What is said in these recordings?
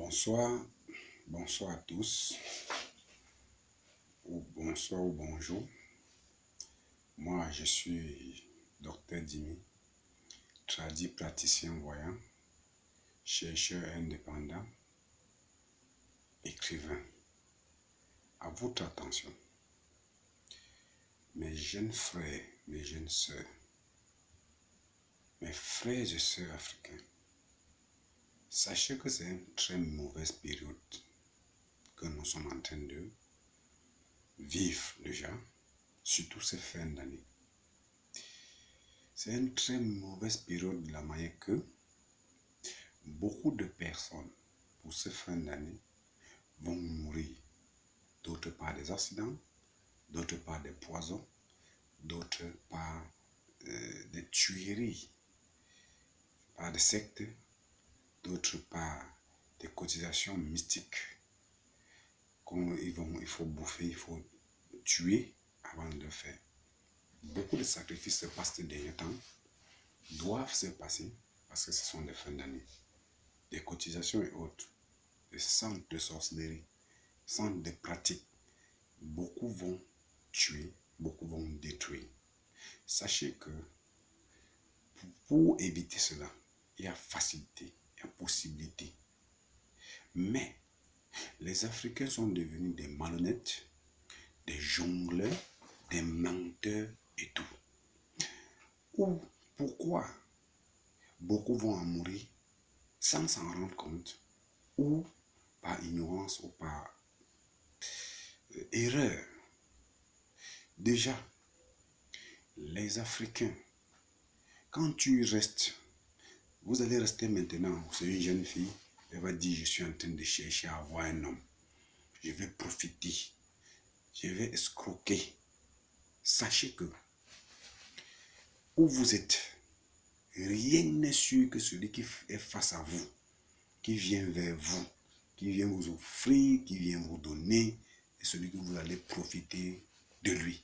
Bonsoir, bonsoir à tous, ou bonsoir ou bonjour. Moi, je suis Dr Dimi, praticien voyant, chercheur indépendant, écrivain. À votre attention, mes jeunes frères, mes jeunes sœurs, mes frères et sœurs africains, sachez que c'est une très mauvaise période que nous sommes en train de vivre déjà, surtout ces fins d'année. C'est une très mauvaise période de la manière que beaucoup de personnes, pour ces fins d'année, vont mourir. D'autres par des accidents, d'autres par des poisons, d'autres par des tueries, par des sectes, d'autres par des cotisations mystiques. Il faut bouffer, il faut tuer avant de le faire. Beaucoup de sacrifices se passent ces derniers temps, doivent se passer parce que ce sont des fins d'année. Des cotisations et autres, des centres de sorcellerie, centres de pratique. Beaucoup vont tuer, beaucoup vont détruire. Sachez que pour éviter cela, il y a facilité, il y a possibilité. Mais les Africains sont devenus des malhonnêtes, des jongleurs, des menteurs et tout. Ou pourquoi beaucoup vont en mourir sans s'en rendre compte, ou par ignorance ou par erreur. Déjà, les Africains, quand tu restes, vous allez rester maintenant, c'est une jeune fille, elle va dire, je suis en train de chercher à avoir un homme. Je vais profiter, je vais escroquer. Sachez que, où vous êtes, rien n'est sûr que celui qui est face à vous, qui vient vers vous, qui vient vous offrir, qui vient vous donner, est celui que vous allez profiter de lui.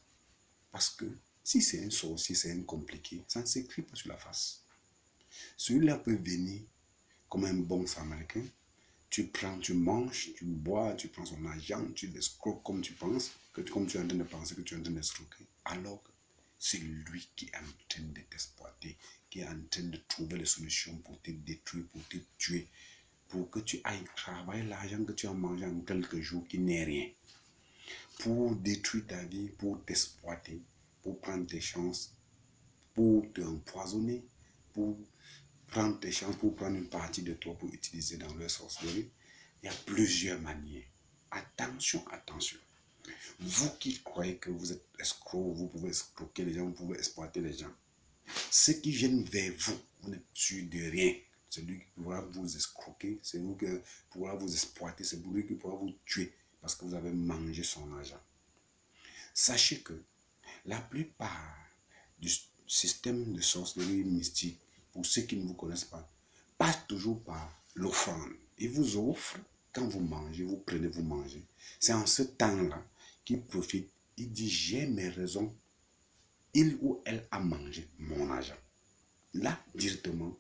Parce que si c'est un sorcier, c'est un compliqué, ça ne s'écrit pas sur la face. Celui-là peut venir comme un bon Samaritain. Tu prends, tu manges, tu bois, tu prends son argent, tu l'escroques comme tu penses, comme tu es en train de penser que tu es en train d'escroquer. Alors que c'est lui qui est en train de t'exploiter, qui est en train de trouver les solutions pour te détruire, pour te tuer, pour que tu ailles travailler l'argent que tu as mangé en quelques jours qui n'est rien. Pour détruire ta vie, pour t'exploiter, pour prendre tes chances, pour te empoisonner, pour prendre tes chances, pour prendre une partie de toi pour utiliser dans leur sorcellerie. Il y a plusieurs manières. Attention, attention. Vous qui croyez que vous êtes escroc, vous pouvez escroquer les gens, vous pouvez exploiter les gens. Ceux qui viennent vers vous, vous n'êtes sûr de rien. C'est lui qui pourra vous escroquer, c'est lui qui pourra vous exploiter, c'est lui qui pourra vous tuer parce que vous avez mangé son argent. Sachez que la plupart du système de sorcellerie mystique, pour ceux qui ne vous connaissent pas, passe toujours par l'offrande. Il vous offre, quand vous mangez, vous prenez, vous mangez. C'est en ce temps-là qu'il profite, il dit, j'ai mes raisons, il ou elle a mangé mon argent. Là, directement,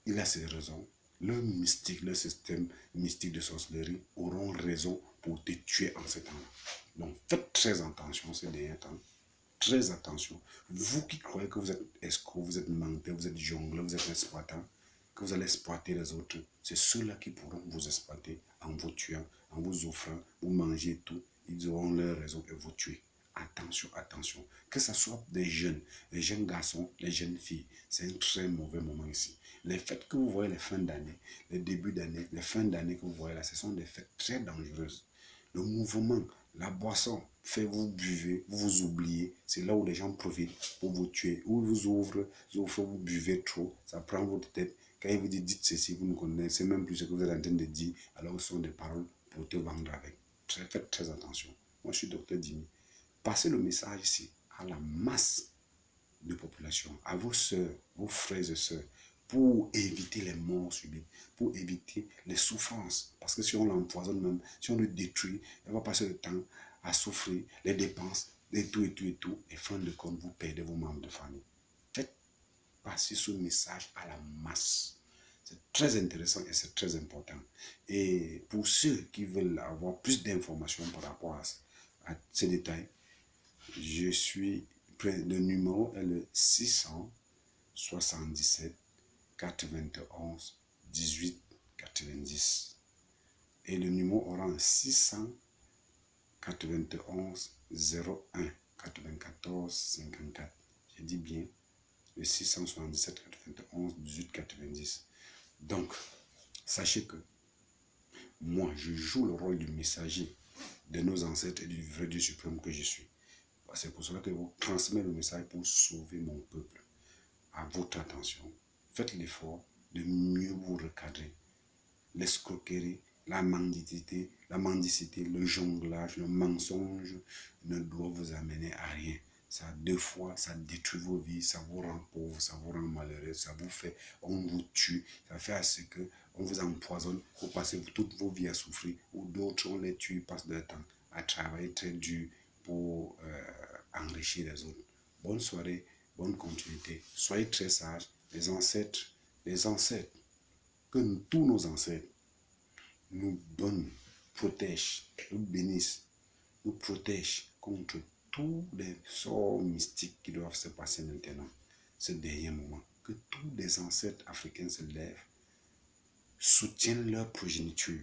il a ses raisons. Le mystique, le système mystique de sorcellerie auront raison pour te tuer en ce temps-là. Donc, faites très attention ces derniers temps. Très attention. Vous qui croyez que vous êtes escroc, vous êtes menteur, vous êtes jongleur, vous êtes exploitant, que vous allez exploiter les autres, c'est ceux-là qui pourront vous exploiter en vous tuant, en vous offrant, vous mangez tout. Ils auront leur raison et vous tuer. Attention, attention. Que ce soit des jeunes, les jeunes garçons, les jeunes filles, c'est un très mauvais moment ici. Les fêtes que vous voyez, les fins d'année, les débuts d'année, les fins d'année que vous voyez là, ce sont des fêtes très dangereuses. Le mouvement, la boisson, fait vous buvez, vous vous oubliez. C'est là où les gens profitent pour vous tuer. Ou ils vous ouvrent, vous buvez trop, ça prend votre tête. Quand ils vous disent dites ceci, vous ne connaissez même plus ce que vous êtes en train de dire, alors ce sont des paroles pour te vendre avec. Faites très attention. Moi, je suis Dr Dimi. Passez le message ici à la masse de population, à vos soeurs, vos frères et sœurs, pour éviter les morts subites, pour éviter les souffrances. Parce que si on l'empoisonne même, si on le détruit, elle va passer le temps à souffrir, les dépenses, et tout, et tout, et tout. Et fin de compte, vous perdez vos membres de famille. Faites passer ce message à la masse. C'est très intéressant et c'est très important. Et pour ceux qui veulent avoir plus d'informations par rapport à ces détails, le numéro est le 677 91 18 90. Et le numéro orange 691 01 94 54. J'ai dit bien, le 677 91 18 90. Donc, sachez que moi, je joue le rôle du messager de nos ancêtres et du vrai Dieu suprême que je suis. C'est pour cela que je vous transmets le message pour sauver mon peuple. À votre attention, faites l'effort de mieux vous recadrer. L'escroquerie, la mendicité, le jonglage, le mensonge ne doit vous amener à rien. Ça, deux fois, ça détruit vos vies, ça vous rend pauvre, ça vous rend malheureux, ça vous fait, on vous tue, ça fait à ce que on vous empoisonne, vous passez toutes vos vies à souffrir, ou d'autres, on les tue, passent leur temps à travailler très dur pour enrichir les autres. Bonne soirée, bonne continuité. Soyez très sages, les ancêtres, que tous nos ancêtres nous donnent, protègent, nous bénissent, nous protègent contre tous les sorts mystiques qui doivent se passer maintenant, ce dernier moment. Que tous les ancêtres africains se lèvent, soutiennent leur progéniture.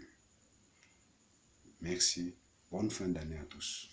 Merci. Bonne fin d'année à tous.